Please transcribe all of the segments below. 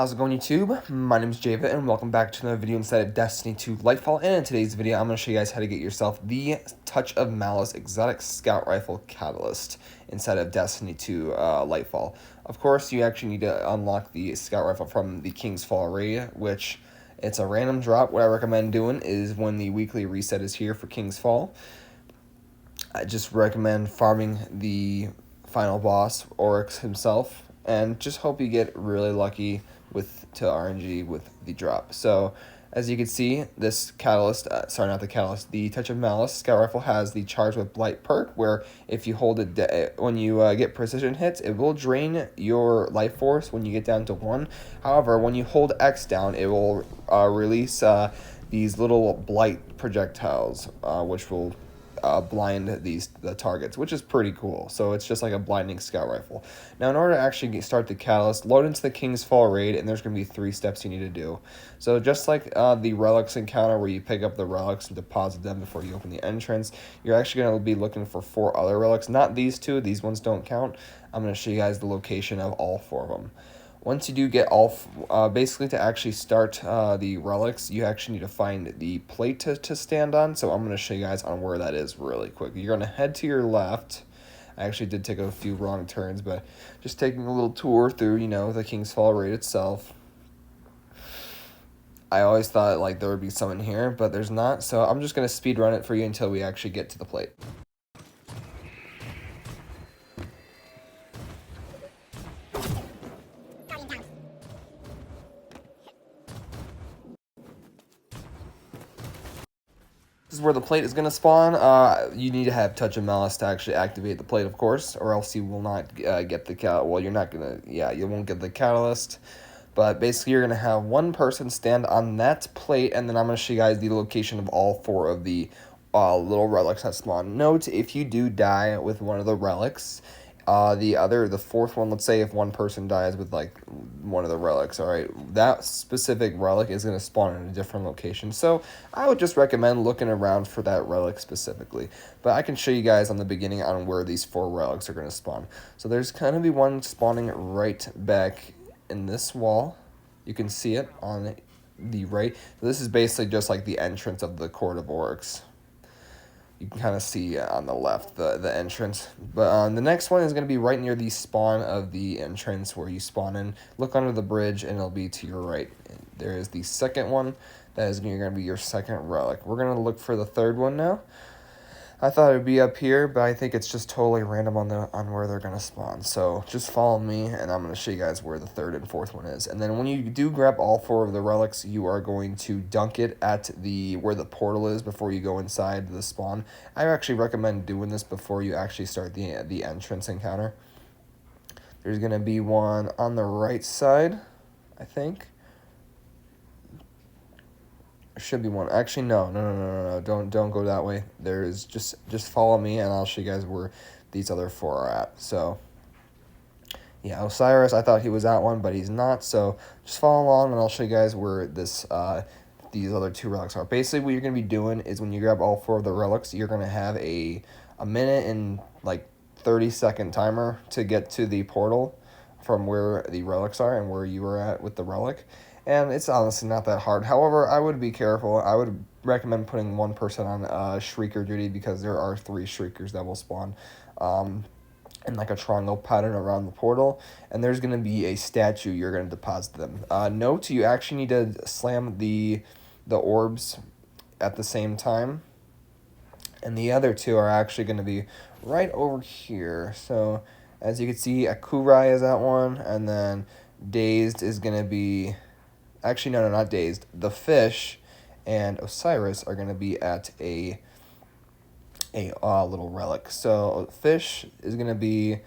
How's it going, YouTube? My name is JVIT, and welcome back to another video inside of Destiny 2 Lightfall. And in today's video, I'm going to show you guys how to get yourself the Touch of Malice Exotic Scout Rifle Catalyst inside of Destiny 2 Lightfall. Of course, you actually need to unlock the Scout Rifle from the King's Fall raid, which it's a random drop. What I recommend doing is when the weekly reset is here for King's Fall, I just recommend farming the final boss, Oryx himself, and just hope you get really lucky to RNG with the drop. So as you can see, this catalyst, the Touch of Malice Scout Rifle has the Charge with Blight perk, where if you hold it, when you get precision hits, it will drain your life force when you get down to 1. However, when you hold X down, it will release these little blight projectiles, which will blind the targets, which is pretty cool. So it's just like a blinding scout rifle. Now, in order to actually start the catalyst, load into the King's Fall raid, and there's going to be 3 steps you need to do. So just like the relics encounter, where you pick up the relics and deposit them before you open the entrance, you're actually going to be looking for 4 other relics. Not these 2; these ones don't count. I'm going to show you guys the location of all 4 of them. Once you do get all, basically to actually start the relics, you actually need to find the plate to stand on. So I'm going to show you guys on where that is really quick. You're going to head to your left. I actually did take a few wrong turns, but just taking a little tour through, the King's Fall raid itself. I always thought like there would be some in here, but there's not. So I'm just going to speed run it for you until we actually get to the plate. This is where the plate is going to spawn. You need to have Touch of Malice to actually activate the plate, of course, or else you will not get the well, you're not going to, you won't get the catalyst. But basically, you're going to have one person stand on that plate, and then I'm going to show you guys the location of all 4 of the little relics that spawn. Note, if you do die with one of the relics, the 4th one, let's say if one person dies with like one of the relics, all right, that specific relic is going to spawn in a different location. So I would just recommend looking around for that relic specifically. But I can show you guys on the beginning on where these 4 relics are going to spawn. So there's going to be one spawning right back in this wall. You can see it on the right. So this is basically just like the entrance of the Court of Oryx. You can kind of see on the left the entrance. But the next one is going to be right near the spawn of the entrance where you spawn in. Look under the bridge and it'll be to your right. There is the second one. That is going to be your second relic. We're going to look for the 3rd one now. I thought it would be up here, but I think it's just totally random on where they're going to spawn. So just follow me, and I'm going to show you guys where the 3rd and 4th one is. And then when you do grab all 4 of the relics, you are going to dunk it at where the portal is before you go inside the spawn. I actually recommend doing this before you actually start the entrance encounter. There's going to be one on the right side, I think. Should be one. Actually, no. Don't go that way. There's just follow me, and I'll show you guys where these other 4 are at. So yeah, Osiris, I thought he was at one, but he's not. So just follow along, and I'll show you guys where these other 2 relics are. Basically, what you're gonna be doing is when you grab all 4 of the relics, you're gonna have a minute and like 30-second timer to get to the portal from where the relics are and where you were at with the relic. And it's honestly not that hard. However, I would be careful. I would recommend putting one person on Shrieker duty, because there are 3 Shriekers that will spawn in like a triangle pattern around the portal. And there's going to be a statue you're going to deposit them. Note, you actually need to slam the orbs at the same time. And the other 2 are actually going to be right over here. So as you can see, Akurai is at one, and then Dazed is going to be... Actually, no, not Dazed. The Fish and Osiris are going to be at a little relic. So Fish is going to be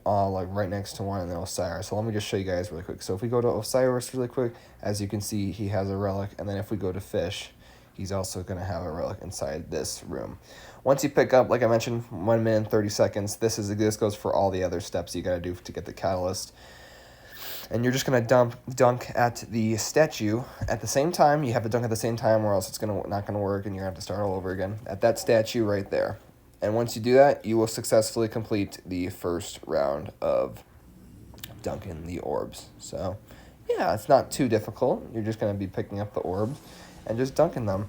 like right next to one, and then Osiris. So let me just show you guys really quick. So if we go to Osiris really quick, as you can see, he has a relic. And then if we go to Fish, he's also going to have a relic inside this room. Once you pick up, like I mentioned, 1 minute and 30 seconds, this goes for all the other steps you got to do to get the catalyst. And you're just going to dunk at the statue at the same time. You have to dunk at the same time, or else it's not going to work, and you're going to have to start all over again at that statue right there. And once you do that, you will successfully complete the 1st round of dunking the orbs. So, yeah. yeah, it's not too difficult. You're just going to be picking up the orbs and just dunking them.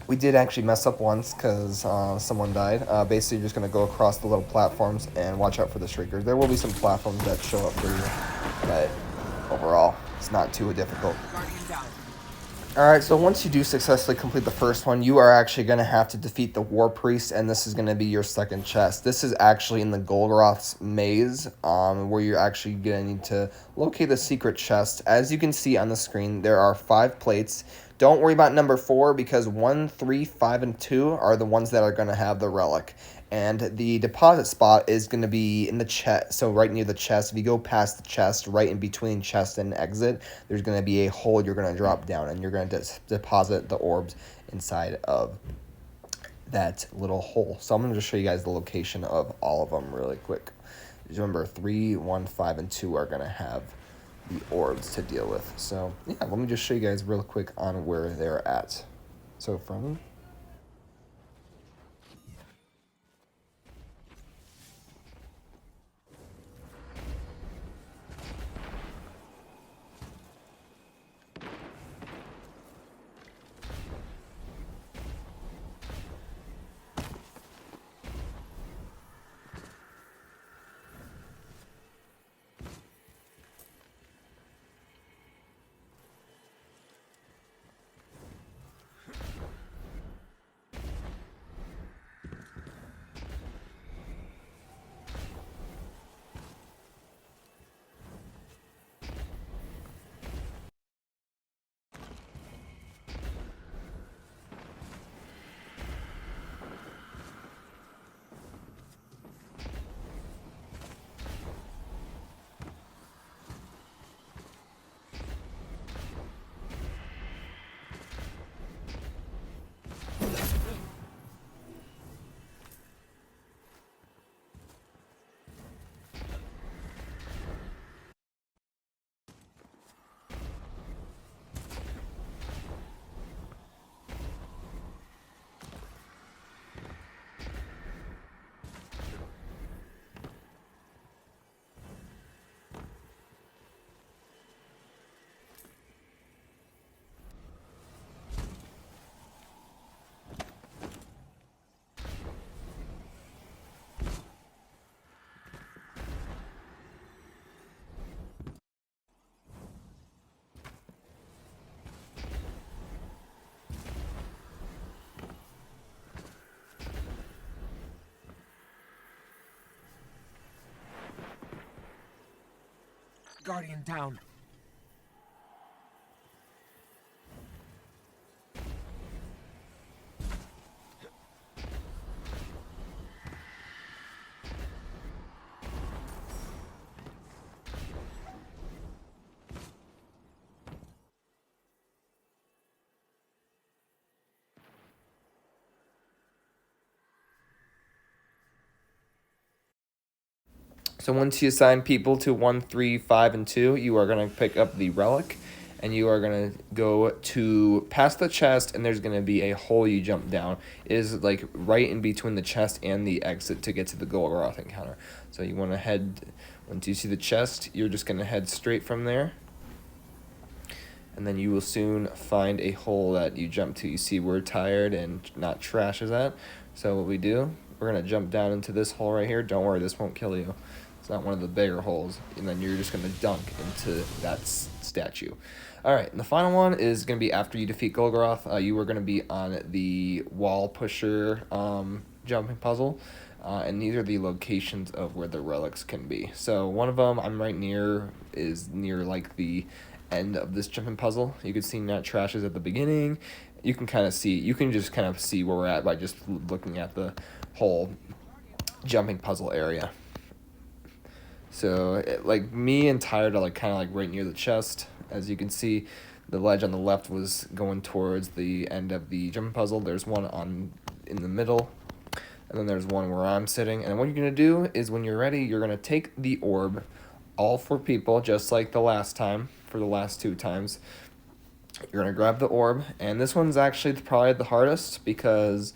We did actually mess up once because someone died. Basically, you're just going to go across the little platforms and watch out for the shriekers. There will be some platforms that show up for you, but overall, it's not too difficult. Alright, so once you do successfully complete the first one, you are actually going to have to defeat the War Priest, and this is going to be your second chest. This is actually in the Golgoroth's maze, where you're actually going to need to locate the secret chest. As you can see on the screen, there are 5 plates. Don't worry about number 4, because 1, 3, 5, and 2 are the ones that are going to have the relic. And the deposit spot is going to be in the chest, so right near the chest. If you go past the chest, right in between chest and exit, there's going to be a hole you're going to drop down, and you're going to deposit the orbs inside of that little hole. So I'm going to just show you guys the location of all of them really quick. Just remember, 3, 1, 5, and 2 are going to have the orbs to deal with. So yeah, let me just show you guys real quick on where they're at. So from... Guardian down. So once you assign people to 1, 3, 5, and 2, you are going to pick up the relic, and you are going to go to past the chest, and there's going to be a hole you jump down. It is like right in between the chest and the exit to get to the Golgoroth encounter. So you want to head, once you see the chest, you're just going to head straight from there. And then you will soon find a hole that you jump to. You see where tired and not trash is at. So what we do, we're going to jump down into this hole right here. Don't worry, this won't kill you. It's not one of the bigger holes. And then you're just going to dunk into that statue. All right, and the final one is going to be after you defeat Golgoroth. You are going to be on the wall pusher jumping puzzle. And these are the locations of where the relics can be. So one of them I'm right near is near like the end of this jumping puzzle. You can see not trash is at the beginning. You can kind of see, you can just kind of see where we're at by just looking at the whole jumping puzzle area. So like me and Tired are like kind of like right near the chest. As you can see, the ledge on the left was going towards the end of the jumping puzzle. There's one in the middle, and then there's one where I'm sitting. And what you're going to do is when you're ready, you're going to take the orb, all 4 people, just like the last time, for the last 2 times. You're going to grab the orb, and this one's actually probably the hardest because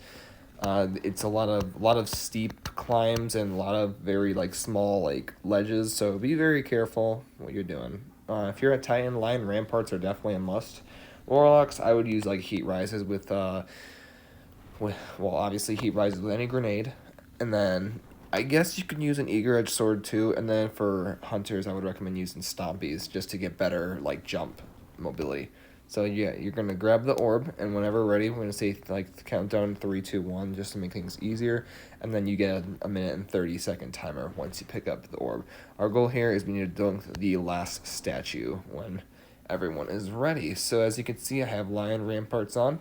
it's a lot of steep climbs and a lot of very like small like ledges, so be very careful what you're doing. If you're a Titan, Lion Ramparts are definitely a must. Warlocks, I would use like Heat Rises with well, obviously Heat Rises with any grenade, and then I guess you could use an Eager Edge Sword too. And then for Hunters, I would recommend using Stompies just to get better like jump mobility. So yeah, you're gonna grab the orb, and whenever ready, we're gonna say like count down 3, 2, 1, just to make things easier, and then you get a minute and 30-second timer once you pick up the orb. Our goal here is we need to dunk the last statue when everyone is ready. So as you can see, I have Lion Ramparts on,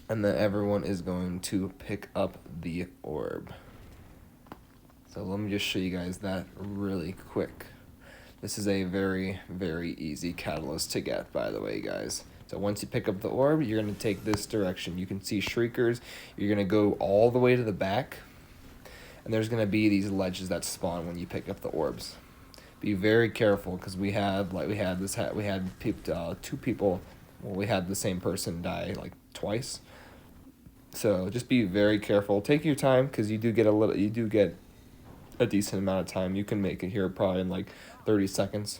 and then everyone is going to pick up the orb. So let me just show you guys that really quick. This is a very, very easy catalyst to get, by the way, guys. So once you pick up the orb, you're going to take this direction. You can see Shriekers. You're going to go all the way to the back, and there's going to be these ledges that spawn when you pick up the orbs. Be very careful, because we had two people. Well, we had the same person die like twice. So just be very careful. Take your time, because you do get a decent amount of time. You can make it here probably in like 30 seconds.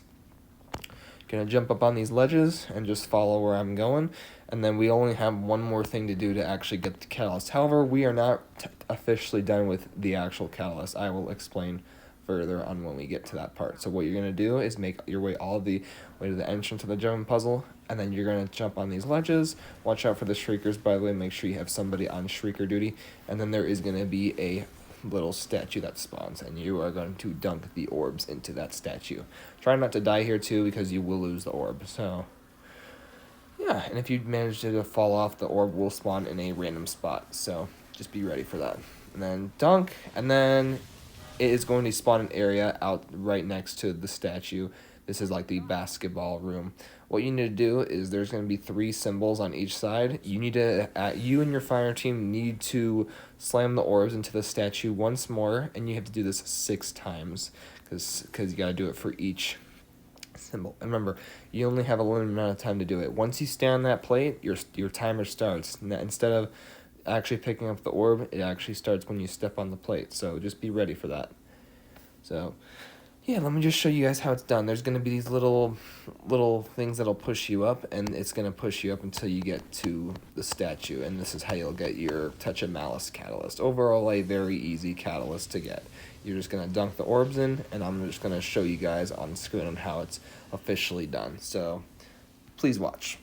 Gonna jump up on these ledges and just follow where I'm going, and then we only have one more thing to do to actually get the catalyst. However, we are not officially done with the actual catalyst. I will explain further on when we get to that part. So what you're gonna do is make your way all the way to the entrance of the jump puzzle, and then you're gonna jump on these ledges. Watch out for the Shriekers, by the way. Make sure you have somebody on Shrieker duty, and then there is gonna be a little statue that spawns, and you are going to dunk the orbs into that statue. Try not to die here too, because you will lose the orb. So yeah, and if you manage to fall off, the orb will spawn in a random spot, so just be ready for that. And then dunk, and then it is going to spawn an area out right next to the statue. This is like the basketball room. What you need to do is there's going to be 3 symbols on each side. You and your fire team need to slam the orbs into the statue once more, and you have to do this 6 times, because you got to do it for each symbol. And remember, you only have a limited amount of time to do it. Once you stay on that plate, your timer starts. Instead of actually picking up the orb, it actually starts when you step on the plate. So just be ready for that. So yeah, let me just show you guys how it's done. There's going to be these little things that'll push you up, and it's going to push you up until you get to the statue, and this is how you'll get your Touch of Malice Catalyst. Overall, a very easy catalyst to get. You're just going to dunk the orbs in, and I'm just going to show you guys on screen on how it's officially done. So please watch.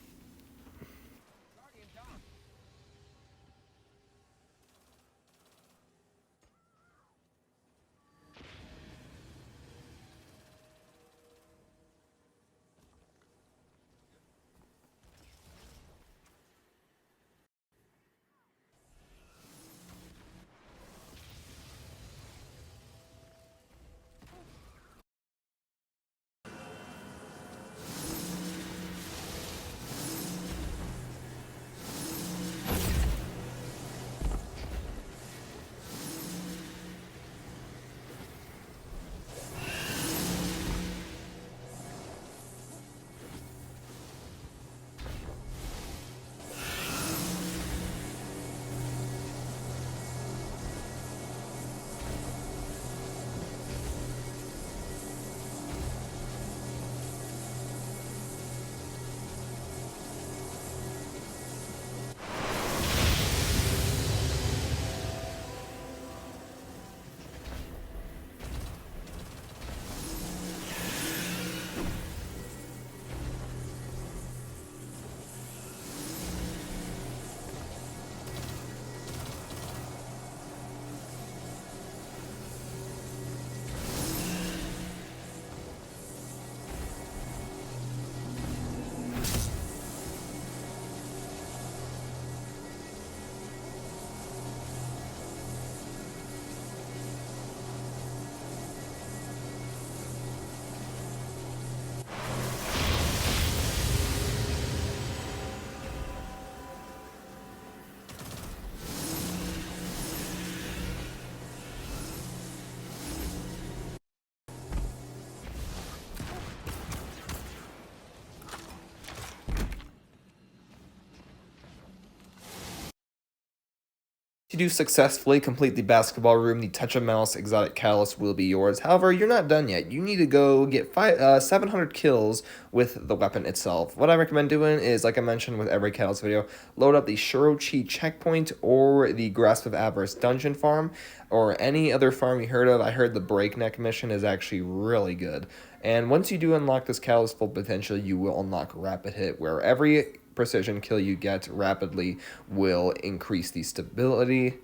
you do successfully complete the basketball room, the Touch of Malice Exotic Catalyst will be yours. However, you're not done yet. You need to go get 700 kills with the weapon itself. What I recommend doing is, like I mentioned with every Catalyst video, load up the Shirochi checkpoint or the Grasp of Avarice dungeon farm or any other farm you heard of. I heard the Breakneck mission is actually really good. And once you do unlock this Catalyst full potential, you will unlock Rapid Hit, where every precision kill you get rapidly will increase the stability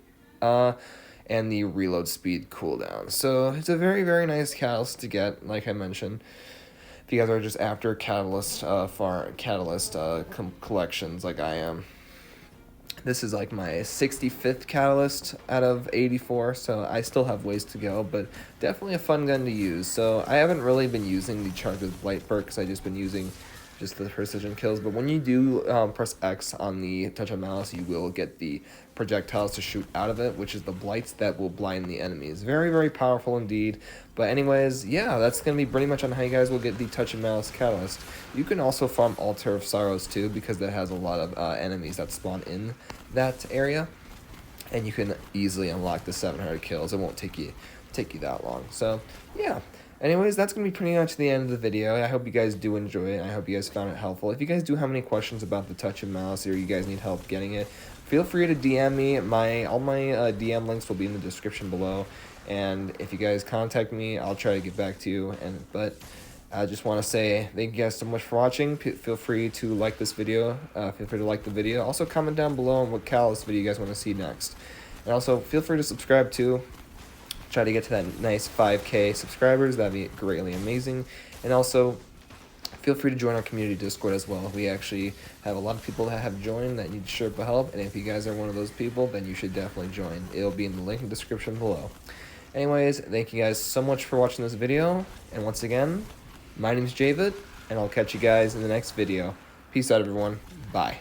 and the reload speed cooldown. So it's a very, very nice catalyst to get, like I mentioned. If you guys are just after catalyst collections like I am. This is like my 65th catalyst out of 84, so I still have ways to go, but definitely a fun gun to use. So I haven't really been using the Charge with Blight perk because I've just been using just the precision kills, but when you do press X on the Touch of Malice, you will get the projectiles to shoot out of it, which is the blights that will blind the enemies. Very, very powerful indeed. But anyways, yeah, that's going to be pretty much on how you guys will get the Touch of Malice Catalyst. You can also farm Altar of Sorrows too, because that has a lot of enemies that spawn in that area, and you can easily unlock the 700 kills. It won't take you that long. So yeah. Anyways, that's going to be pretty much the end of the video. I hope you guys do enjoy it. I hope you guys found it helpful. If you guys do have any questions about the Touch of Malice or you guys need help getting it, feel free to DM me. All my DM links will be in the description below. And if you guys contact me, I'll try to get back to you. But I just want to say thank you guys so much for watching. Feel free to like this video. Feel free to like the video. Also, comment down below on what Catalyst video you guys want to see next. And also, feel free to subscribe too. Try to get to that nice 5K subscribers. That'd be greatly amazing. And also, feel free to join our community Discord as well. We actually have a lot of people that have joined that need Sherpa help, and if you guys are one of those people, then you should definitely join. It'll be in the link in the description below. Anyways, thank you guys so much for watching this video, and once again, my name is JVIT, and I'll catch you guys in the next video. Peace out, everyone. Bye.